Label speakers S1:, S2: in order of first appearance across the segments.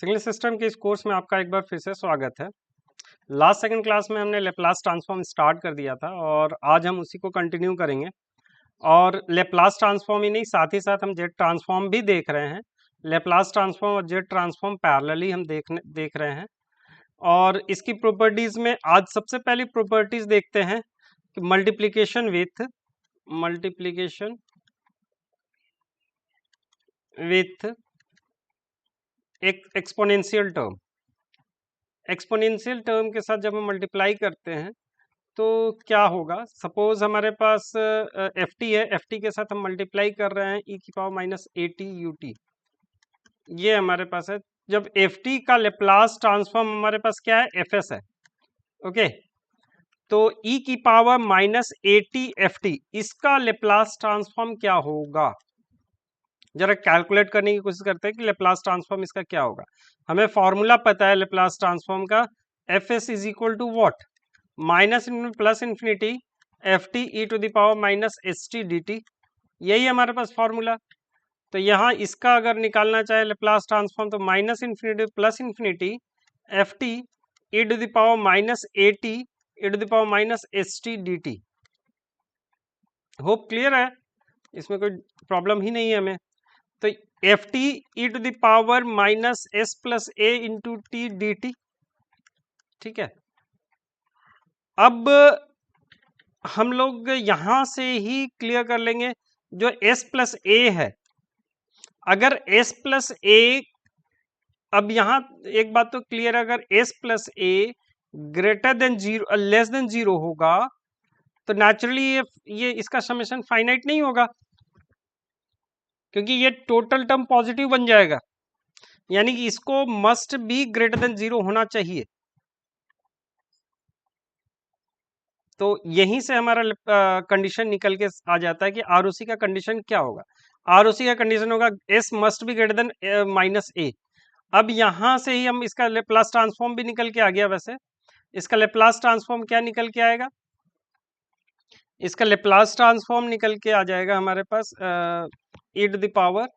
S1: Signal system के इस course में आपका एक बार फिर से स्वागत है। लास्ट सेकंड क्लास में हमने लेप्लास ट्रांसफॉर्म स्टार्ट कर दिया था और आज हम उसी को कंटिन्यू करेंगे। और लेप्लास ट्रांसफॉर्म ही नहीं, साथ ही साथ हम जेड ट्रांसफॉर्म भी देख रहे हैं। लेप्लास ट्रांसफॉर्म और जेड ट्रांसफॉर्म पैरेलली हम देख रहे हैं। और इसकी प्रॉपर्टीज में आज सबसे पहली प्रॉपर्टीज देखते हैं कि मल्टीप्लीकेशन विथ एक एक्सपोनेंशियल टर्म के साथ जब हम मल्टीप्लाई करते हैं तो क्या होगा। सपोज हमारे पास एफ टी है, एफ टी के साथ हम मल्टीप्लाई कर रहे हैं ई की power minus a t u T, ये हमारे पास है। जब एफ टी का लेप्लास ट्रांसफॉर्म हमारे पास क्या है, एफ एस है। ओके, तो ई की power minus a T F T, इसका लेप्लास ट्रांसफॉर्म क्या होगा। जरा कैलकुलेट करने की कोशिश करते हैं कि लेप्लास ट्रांसफॉर्म इसका क्या होगा। हमें फॉर्मूला पता है लेप्लास ट्रांसफॉर्म का, f s is equal to what, minus plus infinity f t e to the power minus h t d t, यही हमारे पास फॉर्मूला। तो यहाँ इसका अगर निकालना चाहे लेप्लास ट्रांसफॉर्म, तो minus infinity plus infinity f t e to the power minus a t e to the power minus h t d t. Hope clear है, इसमें कोई प्रॉब्लम ही नहीं है हमें। तो f t e to the power minus s plus a into t d t, ठीक है। अब हम लोग यहां से ही क्लियर कर लेंगे जो s प्लस ए है। अगर s प्लस ए, अब यहां एक बात तो क्लियर है, अगर s plus a greater than zero less than zero होगा तो नेचुरली ये इसका समेशन फाइनाइट नहीं होगा, क्योंकि ये टोटल टर्म पॉजिटिव बन जाएगा, यानी कि इसको must be greater than zero होना चाहिए। तो यहीं से हमारा कंडीशन निकल के आ जाता है कि आरओसी का कंडीशन क्या होगा। आरओसी का कंडीशन होगा s must be greater than minus a. अब यहां से ही हम इसका लेप्लास ट्रांसफॉर्म भी निकल के आ गया। वैसे इसका लेप्लास ट्रांसफॉर्म क्या निकल के आएगा, इसका लेप्लास ट्रांसफॉर्म निकल के आ जाएगा हमारे पास e to the power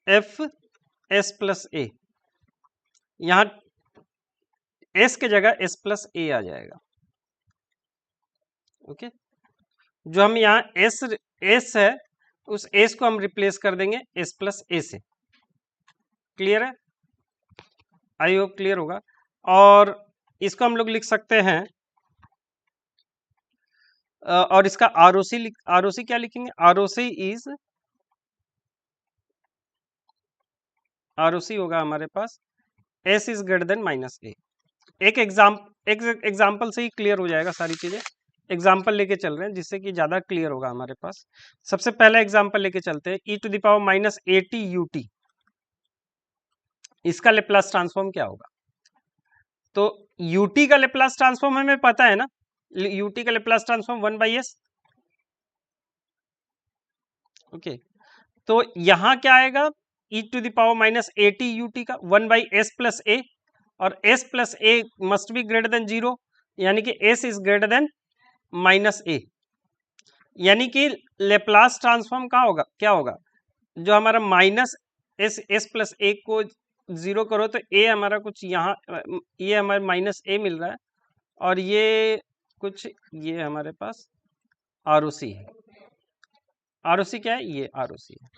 S1: f s plus a, यहाँ एस के जगह एस प्लस ए आ जाएगा। ओके, जो हम यहाँ एस है उस एस को हम रिप्लेस कर देंगे एस प्लस ए से। क्लियर है, आई होप क्लियर होगा। और इसको हम लोग लिख सकते हैं और इसका आरओसी क्या लिखेंगे, आरओसी होगा हमारे पास s is greater than minus a. एक एग्जाम्पल से ही क्लियर हो जाएगा सारी चीजें। एग्जाम्पल लेके चल रहे हैं जिससे कि ज्यादा क्लियर होगा हमारे पास। सबसे पहला एग्जाम्पल लेके चलते हैं, e to the power minus a t u t, इसका लेप्लास ट्रांसफॉर्म क्या होगा। तो यूटी का लेप्लास ट्रांसफॉर्म हमें पता है ना, यूटी का लेप्लास ट्रांसफॉर्म 1/s। ओके, तो यहां क्या आएगा, e to the power minus a t u t का 1/s प्लस ए, और s plus a must be greater than zero, यानी कि s is greater than minus a. यानी कि लेप्लास ट्रांसफॉर्म कहाँ होगा, क्या होगा, जो हमारा माइनस एस प्लस ए को जीरो करो तो ए हमारा कुछ यहाँ, ये हमारे माइनस ए मिल रहा है, और ये कुछ ये हमारे पास आरओसी है। आरओसी क्या है, ये आरओसी है,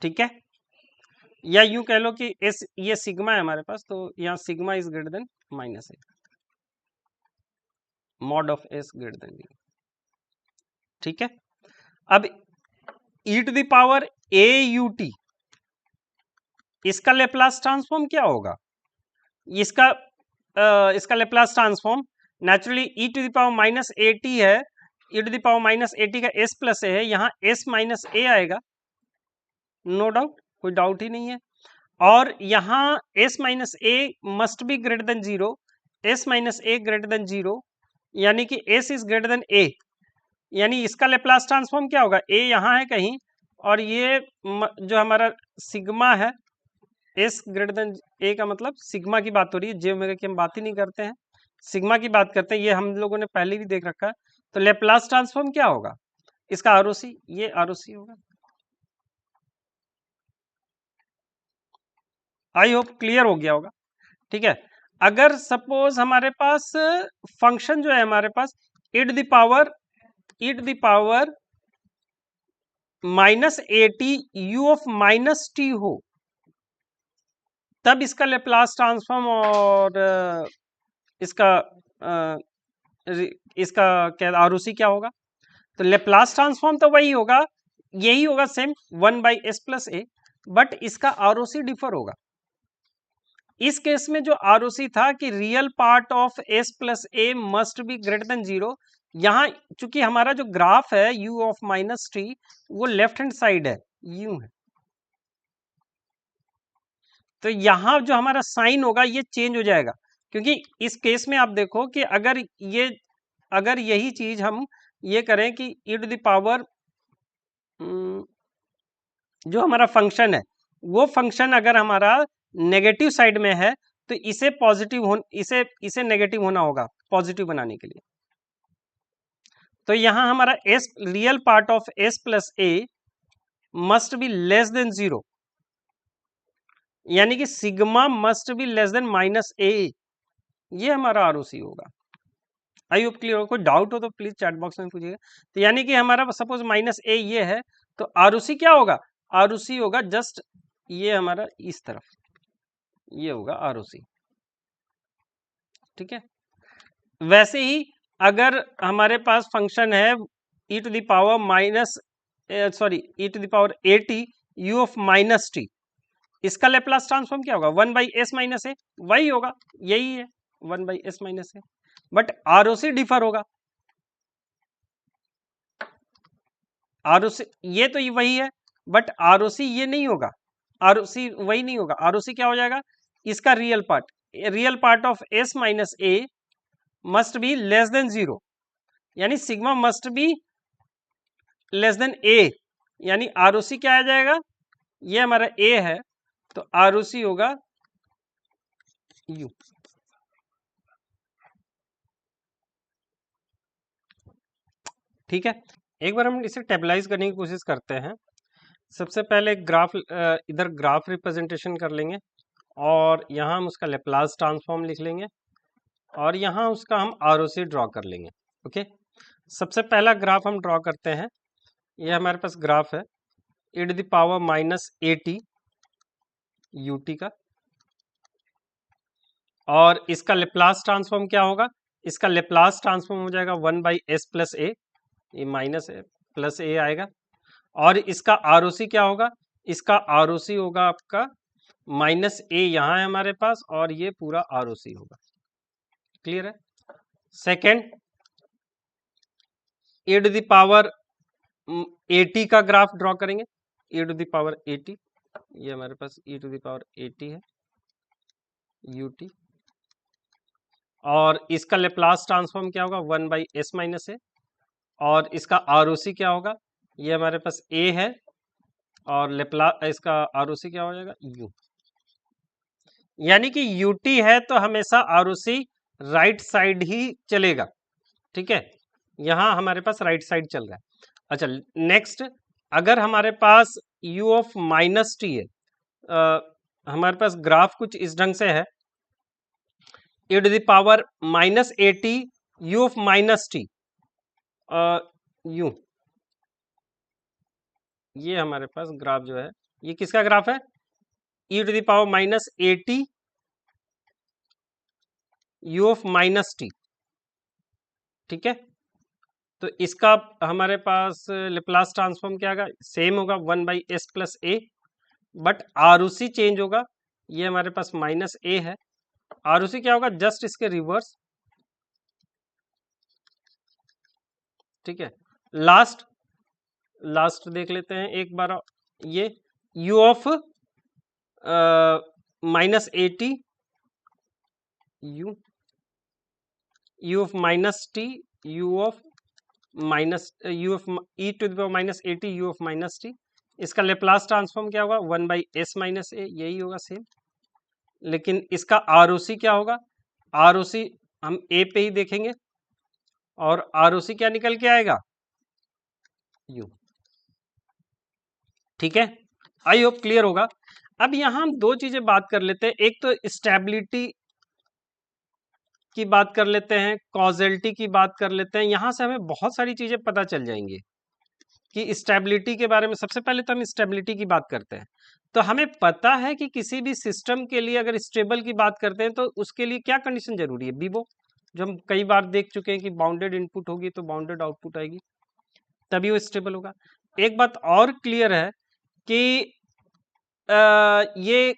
S1: ठीक है। या यूं कह लो कि एस ये सिग्मा है हमारे पास, तो यहाँ sigma is greater than minus a, mod of s greater than zero, ठीक है। अब e to the power a u t, इसका लेप्लास ट्रांसफॉर्म क्या होगा, इसका Laplace transform naturally e to the power minus a t है, e to the power minus a t का s plus a है, यहाँ एस माइनस ए आएगा, no doubt, कोई डाउट ही नहीं है। और यहाँ s minus A must be greater than zero, S minus A greater than zero, यानी कि एस इज ग्रेटर देन ए, यानी इसका लेप्लास ट्रांसफॉर्म क्या होगा, ए यहाँ है कहीं, और ये जो हमारा सिग्मा है, एस ग्रेटर देन ए का मतलब सिग्मा की बात हो रही है, जे ओमेगा की हम बात ही नहीं करते हैं, सिग्मा की बात करते हैं, ये हम लोगों ने पहले भी देख रखा है। तो लेप्लास ट्रांसफॉर्म क्या होगा, इसका आरओसी, ये आरओसी होगा, आई होप क्लियर हो गया होगा। ठीक है, अगर सपोज हमारे पास फंक्शन जो है हमारे पास e to the power -at u of -t हो, तब इसका लेप्लास ट्रांसफॉर्म और इसका इसका क्या आरओसी क्या होगा? तो लेप्लास ट्रांसफॉर्म तो वही होगा, यही होगा सेम 1/s+a, बट इसका आरओसी डिफर होगा। इस केस में जो आरओसी था कि real part of s+a must be greater then 0, यहाँ चूंकि हमारा जो ग्राफ है u ऑफ -t वो लेफ्ट हैंड साइड है, यूं है, तो यहाँ जो हमारा साइन होगा ये चेंज हो जाएगा, क्योंकि इस केस में आप देखो कि अगर यही चीज हम ये करें कि e टू द पावर जो हमारा फंक्शन है वो फंक्शन अगर हमारा नेगेटिव साइड में है तो इसे इसे नेगेटिव होना होगा पॉजिटिव बनाने के लिए। तो यहां हमारा s real part of s+a must be less than 0, यानी कि sigma must be less than -a, ये हमारा आरओसी होगा। आई होप क्लियर हो। कोई डाउट हो तो प्लीज चैट बॉक्स में पूछिएगा। तो यानी कि हमारा सपोज -a ये है, तो आरओसी क्या होगा? आरओसी होगा जस्ट ये हमारा इस तरफ, ये होगा आरओसी। ठीक है, वैसे ही अगर हमारे पास फंक्शन है e to the power u of -t, इसका लेप्लास ट्रांसफॉर्म क्या होगा? 1/s-a, वही होगा, यही है 1/s-a, बट आरओसी डिफर होगा। आरओसी ये तो वही है, बट आरओसी ये नहीं होगा, आरओसी वही नहीं होगा। आरओसी क्या हो जाएगा? इसका real part of s-a must be less than 0, यानी sigma must be less than a, यानी आरओसी क्या आ जाएगा? ये हमारा a है, तो आरओसी होगा u। ठीक है, एक बार हम इसे टेबलाइज करने की कोशिश करते हैं। सबसे पहले ग्राफ इधर ग्राफ रिप्रेजेंटेशन कर लेंगे, और यहाँ हम उसका लेप्लास ट्रांसफॉर्म लिख लेंगे, और यहाँ उसका हम आरओसी ड्रॉ कर लेंगे। ओके, सबसे पहला ग्राफ हम ड्रॉ करते हैं। ये हमारे पास ग्राफ है e⁻ -at ut का, और इसका लेप्लास ट्रांसफॉर्म क्या होगा? इसका लेप्लास ट्रांसफॉर्म हो जाएगा 1/s+a, ये -a+a आएगा, और इसका आरओसी क्या होगा? इसका आरओसी होगा आपका -a, यहाँ है हमारे पास, और ये पूरा आरओसी होगा। क्लियर है? सेकेंड, e⁻at का ग्राफ ड्रॉ करेंगे। e⁻at, ये हमारे पास e⁻at है ut, और इसका लेप्लास ट्रांसफॉर्म क्या होगा? 1/s-a, और इसका आरओसी क्या होगा? ये हमारे पास a है, और इसका आरओसी क्या हो जाएगा? u, यानी कि ut है तो हमेशा आरओसी राइट साइड ही चलेगा। ठीक है, यहां हमारे पास राइट साइड चल रहा है। अच्छा, नेक्स्ट, अगर हमारे पास u ऑफ -t है, हमारे पास ग्राफ कुछ इस ढंग से है, e⁻ -at u of -t u, ये हमारे पास ग्राफ जो है, ये किसका ग्राफ है? e⁻ -at u of -t। ठीक है, तो इसका हमारे पास लेप्लास ट्रांसफॉर्म क्या होगा? सेम होगा 1/s+a, बट आरओसी चेंज होगा। ये हमारे पास -a है, आरओसी क्या होगा? जस्ट इसके रिवर्स। ठीक है, लास्ट देख लेते हैं एक बार, ये u of -at u of -t u of e⁻at u of -t, इसका लेप्लास ट्रांसफॉर्म क्या होगा? 1/s-a, यही होगा सेम, लेकिन इसका आरओसी क्या होगा? आरओसी हम a पे ही देखेंगे, और आरओसी क्या निकल के आएगा? u। ठीक है, आई होप क्लियर होगा। अब यहां हम दो चीजें बात कर लेते हैं, एक तो स्टेबिलिटी की बात कर लेते हैं, कॉजेलिटी की बात कर लेते हैं। यहां से हमें बहुत सारी चीजें पता चल जाएंगी कि स्टेबिलिटी के बारे में। सबसे पहले तो हम स्टेबिलिटी की बात करते हैं। तो हमें पता है कि किसी भी सिस्टम के लिए अगर स्टेबल की बात करते हैं तो उसके लिए क्या कंडीशन जरूरी है, बीबो, जो हम कई बार देख चुके हैं कि बाउंडेड इनपुट होगी तो बाउंडेड आउटपुट आएगी, तभी वो स्टेबल होगा। एक बात और क्लियर है कि ये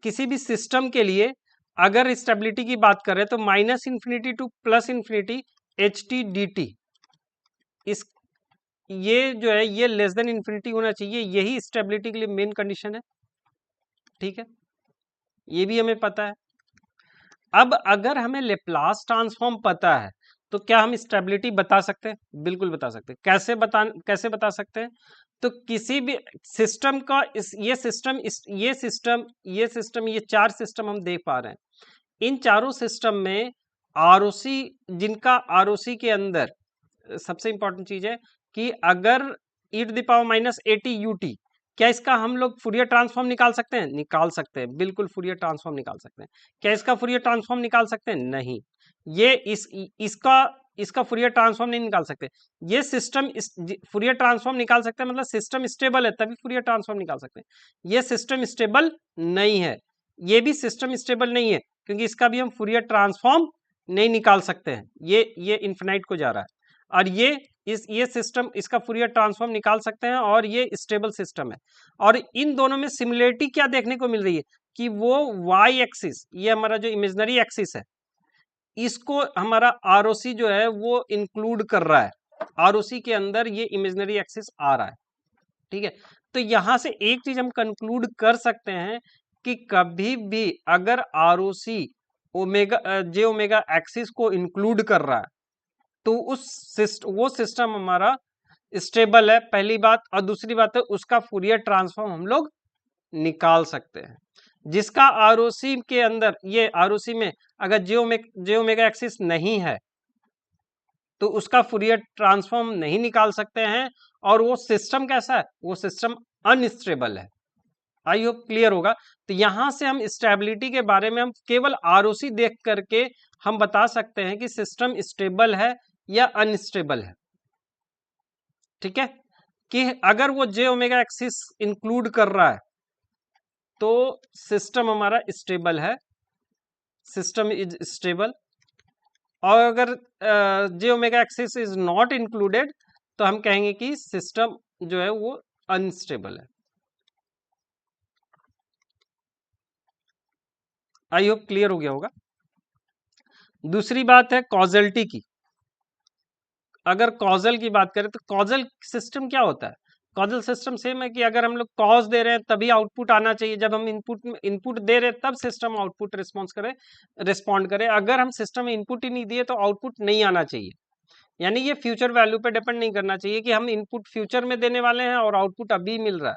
S1: किसी भी सिस्टम के लिए अगर स्टेबिलिटी की बात करें तो minus infinity two plus infinity H t d T, इस ये जो है ये लेस देन इन्फिनिटी होना चाहिए, यही स्टेबिलिटी के लिए मेन कंडीशन है। ठीक है, ये भी हमें पता है। अब अगर हमें लेप्लास ट्रांसफॉर्म पता है तो क्या हम स्टेबिलिटी बता सकते हैं? बिल्कुल बता सकते हैं। कैसे बता सकते हैं? तो किसी भी सिस्टम का ये सिस्टम ये चार सिस्टम हम देख पा रहे हैं। इन चारों सिस्टम में आरओसी, जिनका आरओसी के अंदर सबसे इंपॉर्टेंट चीज है कि अगर e⁻⁻80ut, क्या इसका हम लोग फूरियर ट्रांसफॉर्म निकाल सकते हैं? निकाल सकते हैं, बिल्कुल फूरियर ट्रांसफॉर्म निकाल सकते हैं। क्या इसका फूरियर ट्रांसफॉर्म निकाल सकते हैं? नहीं, ये इसका फूरियर ट्रांसफॉर्म नहीं निकाल सकते। ये सिस्टम फूरियर ट्रांसफॉर्म निकाल सकते हैं, मतलब सिस्टम स्टेबल है तभी फूरियर ट्रांसफॉर्म निकाल सकते हैं। ये सिस्टम स्टेबल नहीं है, ये भी सिस्टम स्टेबल नहीं है, क्योंकि इसका भी हम फूरियर ट्रांसफॉर्म नहीं निकाल सकते हैं। ये इन्फिनाइट को जा रहा है। और ये सिस्टम इसका फूरियर ट्रांसफॉर्म निकाल सकते हैं और ये स्टेबल सिस्टम है। और इन दोनों में सिमिलरिटी क्या देखने को मिल रही है कि वो वाई एक्सिस, ये हमारा जो इमेजिनरी एक्सिस है, इसको हमारा आरओसी जो है वो इंक्लूड कर रहा है। आरओसी के अंदर ये इमेजिनरी एक्सिस आ रहा है। ठीक है, तो यहां से एक चीज हम कंक्लूड कर सकते हैं कि कभी भी अगर आरओसी जे ओमेगा एक्सिस को इंक्लूड कर रहा है तो वो सिस्टम हमारा स्टेबल है, पहली बात। और दूसरी बात है उसका फूरियर ट्रांसफॉर्म हम लोग निकाल सकते हैं। जिसका आरओसी के अंदर, ये आरओसी में अगर जे ओमेगा एक्सिस नहीं है तो उसका फूरियर ट्रांसफॉर्म नहीं निकाल सकते हैं। और वो सिस्टम कैसा है? वो सिस्टम अनस्टेबल है। आई होप क्लियर होगा। तो यहां से हम स्टेबिलिटी के बारे में हम केवल आरओसी देख करके हम बता सकते हैं कि सिस्टम स्टेबल है या अनस्टेबल है। ठीक है, कि अगर वो जे ओमेगा एक्सिस इंक्लूड कर रहा है तो सिस्टम हमारा स्टेबल है, सिस्टम इज स्टेबल। और अगर j omega axis is not included तो हम कहेंगे कि सिस्टम जो है वो अनस्टेबल है। आई होप क्लियर हो गया होगा। दूसरी बात है कॉजलिटी की। अगर कॉजल की बात करें तो कॉजल सिस्टम क्या होता है? कॉजल सिस्टम सेम है कि अगर हम लोग कॉज दे रहे हैं तभी आउटपुट आना चाहिए। जब हम इनपुट दे रहे हैं तब सिस्टम आउटपुट रिस्पॉन्ड करे। अगर हम सिस्टम में इनपुट ही नहीं दिए तो आउटपुट नहीं आना चाहिए। यानी ये फ्यूचर वैल्यू पे डिपेंड नहीं करना चाहिए कि हम इनपुट फ्यूचर में देने वाले हैं और आउटपुट अभी मिल रहा है।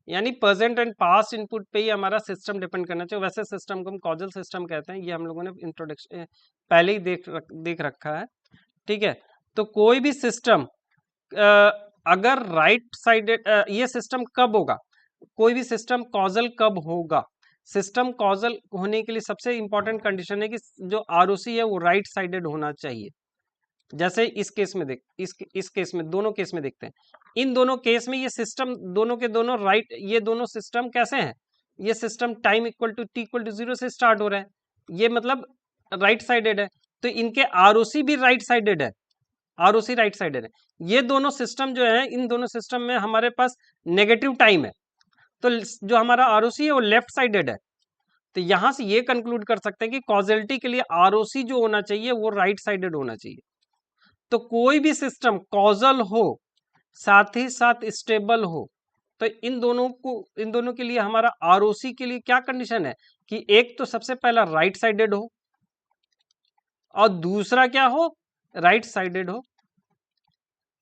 S1: यानी प्रेजेंट एंड पास्ट इनपुट पे ही हमारा सिस्टम डिपेंड करना चाहिए। वैसे सिस्टम को हम कॉजल सिस्टम कहते हैं, ये हम लोगों ने इंट्रोडक्शन पहले ही देख रखा है। ठीक है, तो कोई भी सिस्टम अगर राइट साइडेड, ये सिस्टम कब होगा, कोई भी सिस्टम कॉजल कब होगा? सिस्टम कॉजल होने के लिए सबसे इंपॉर्टेंट कंडीशन है कि जो आरओसी है वो राइट साइडेड होना चाहिए। जैसे इस केस में इस केस में, दोनों केस में देखते हैं। इन दोनों केस में ये सिस्टम दोनों के दोनों राइट, ये दोनों सिस्टम कैसे हैं? ये system time equal to T equal to 0 से स्टार्ट हो रहा है, ये मतलब राइट साइडेड है। तो इनके आरओसी भी राइट साइडेड है, आरओसी राइट साइडेड है। ये दोनों सिस्टम जो है, इन दोनों सिस्टम में हमारे पास नेगेटिव टाइम है, तो जो हमारा आरओसी है वो लेफ्ट साइडेड है। तो यहां से ये कंक्लूड कर सकते हैं कि कॉजलिटी के लिए आरओसी जो होना चाहिए वो राइट साइडेड होना चाहिए। तो कोई भी सिस्टम कॉजल हो साथ ही साथ स्टेबल हो, तो इन दोनों के लिए हमारा आरओसी के लिए क्या कंडीशन है कि एक तो सबसे पहला राइट साइडेड हो और दूसरा क्या हो, राइट साइडेड हो,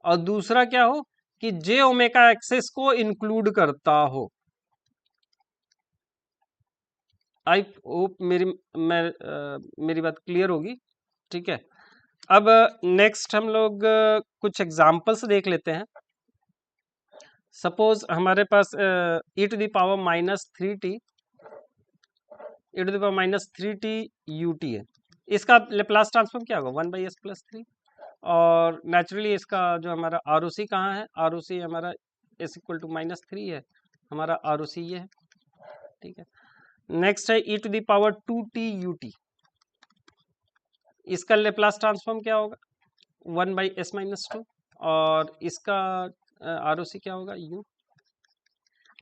S1: और दूसरा क्या हो कि जे ओमेगा एक्सिस को इंक्लूड करता हो। आई होप मेरी बात क्लियर होगी। ठीक है, अब नेक्स्ट हम लोग कुछ एग्जांपल्स देख लेते हैं। सपोज हमारे पास e to the power -3t e to the power -3t ut है। इसका लेप्लास ट्रांसफॉर्म क्या होगा 1/s+3। और नेचुरली इसका जो हमारा ROC कहाँ है, ROC हमारा s = -3 है, हमारा ROC ये है। ठीक है, नेक्स्ट है e to the power 2t ut। इसका लेप्लास ट्रांसफॉर्म क्या होगा 1/s-2। और इसका ROC क्या होगा u।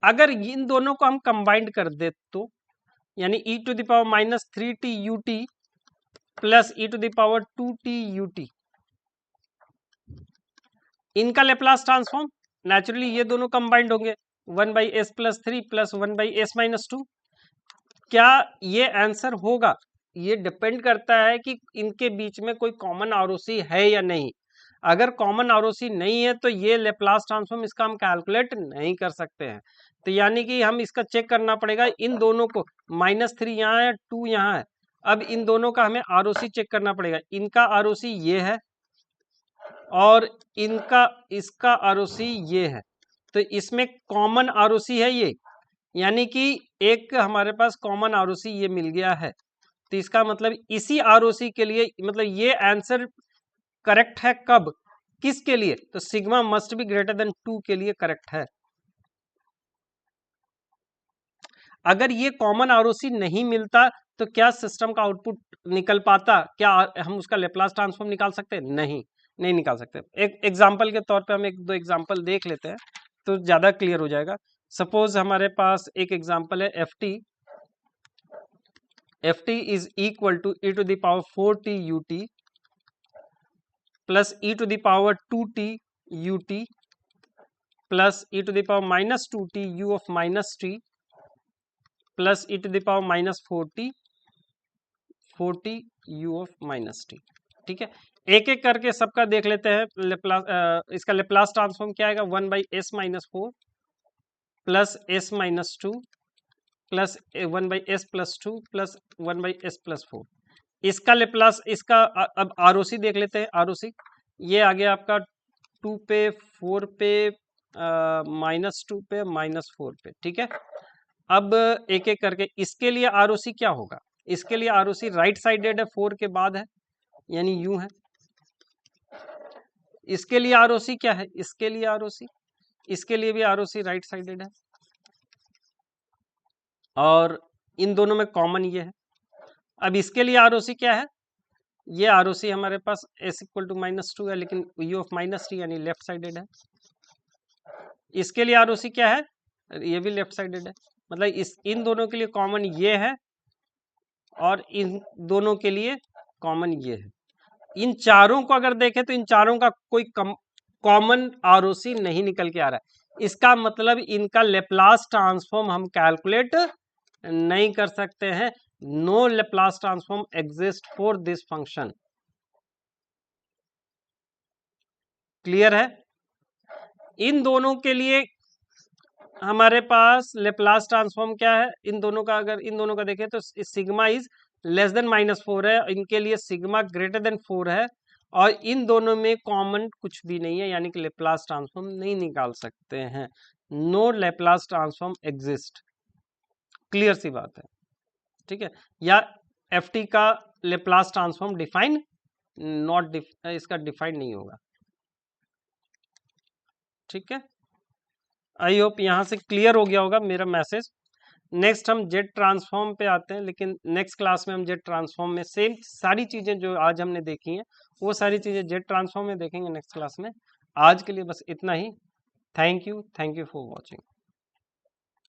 S1: अगर इन दोनों को हम कंबाइंड कर दे तो यानी e to the power -3t ut plus e to the power 2t ut, इनका लेप्लास ट्रांसफॉर्म नेचुरली ये दोनों कंबाइंड होंगे 1/s+3 प्लस 1/s-2। क्या ये आंसर होगा, ये डिपेंड करता है कि इनके बीच में कोई कॉमन ROC है या नहीं। अगर कॉमन ROC नहीं है तो ये लेप्लास ट्रांसफॉर्म इसका हम कैलकुलेट नहीं कर सकते हैं। तो यानी कि हम इसका चेक करना पड़ेगा, इन दोनों को -3 यहाँ है, 2 यहाँ है। अब इन दोनों का हमें ROC चेक करना पड़ेगा। इनका ROC ये है और इनका इसका ROC ये है, तो इसमें कॉमन ROC है ये, यानी कि एक हमारे पास कॉमन ROC ये मिल गया है। तो इसका मतलब इसी ROC के लिए, मतलब ये आंसर करेक्ट है कब, किसके लिए, तो sigma must be greater then 2 के लिए करेक्ट है। अगर ये कॉमन ROC नहीं मिलता तो क्या सिस्टम का आउटपुट निकल पाता, क्या हम उसका लेप्लास ट्रांसफॉर्म निकाल सकते, नहीं निकाल सकते। एक एग्जांपल के तौर पे हम 1-2 एग्जांपल देख लेते हैं तो ज्यादा क्लियर हो जाएगा। सपोज हमारे पास एक एग्जांपल है ft is equal to e to the power 4t ut plus e to the power 2t ut plus e to the power -2t u of -t plus e to the power -4t u of -t। ठीक है, एक एक करके सबका देख लेते हैं। इसका लेप्लास ट्रांसफॉर्म क्या आएगा 1/s-4 plus s-2 plus 1/s+2 plus 1/s+4। इसका लेप्लास, इसका अब ROC देख लेते हैं। ROC ये आ गया आपका 2 पे 4 पे -2 पे -4 पे। ठीक है, अब एक एक करके इसके लिए ROC क्या होगा, इसके लिए ROC राइट साइडेड है, 4 के बाद है यानी यू है। इसके लिए ROC क्या है, इसके लिए ROC, इसके लिए भी ROC राइट साइडेड है और इन दोनों में कॉमन ये है। अब इसके लिए ROC क्या है, ये ROC हमारे पास s = -2 है लेकिन u of -t यानी लेफ्ट साइडेड है। इसके लिए ROC क्या है, ये भी लेफ्ट साइडेड है। मतलब इन दोनों के लिए कॉमन ये है और इन दोनों के लिए कॉमन ये है। इन चारों को अगर देखें तो इन चारों का कोई कॉमन ROC नहीं निकल के आ रहा है। इसका मतलब इनका लेप्लास ट्रांसफॉर्म हम कैलकुलेट नहीं कर सकते हैं। No Laplace transform exist for this function. Clear है, इन दोनों के लिए हमारे पास लेप्लास ट्रांसफॉर्म क्या है, इन दोनों का अगर इन दोनों का देखें तो सिग्मा इज लेस देन -4 है, इनके लिए सिग्मा ग्रेटर देन 4 है और इन दोनों में कॉमन कुछ भी नहीं है, यानी कि लेप्लास ट्रांसफॉर्म नहीं निकाल सकते हैं। No Laplace transform exist. Clear सी बात है। ठीक है, या ft का लेप्लास ट्रांसफॉर्म डिफाइन इसका डिफाइन नहीं होगा। ठीक है, आई होप यहाँ से क्लियर हो गया होगा मेरा मैसेज। नेक्स्ट हम जेट ट्रांसफॉर्म पे आते हैं, लेकिन नेक्स्ट क्लास में हम जेट ट्रांसफॉर्म में सेम सारी चीज़ें जो आज हमने देखी हैं वो सारी चीज़ें जेट ट्रांसफॉर्म में देखेंगे नेक्स्ट क्लास में। आज के लिए बस इतना ही। Thank you for watching.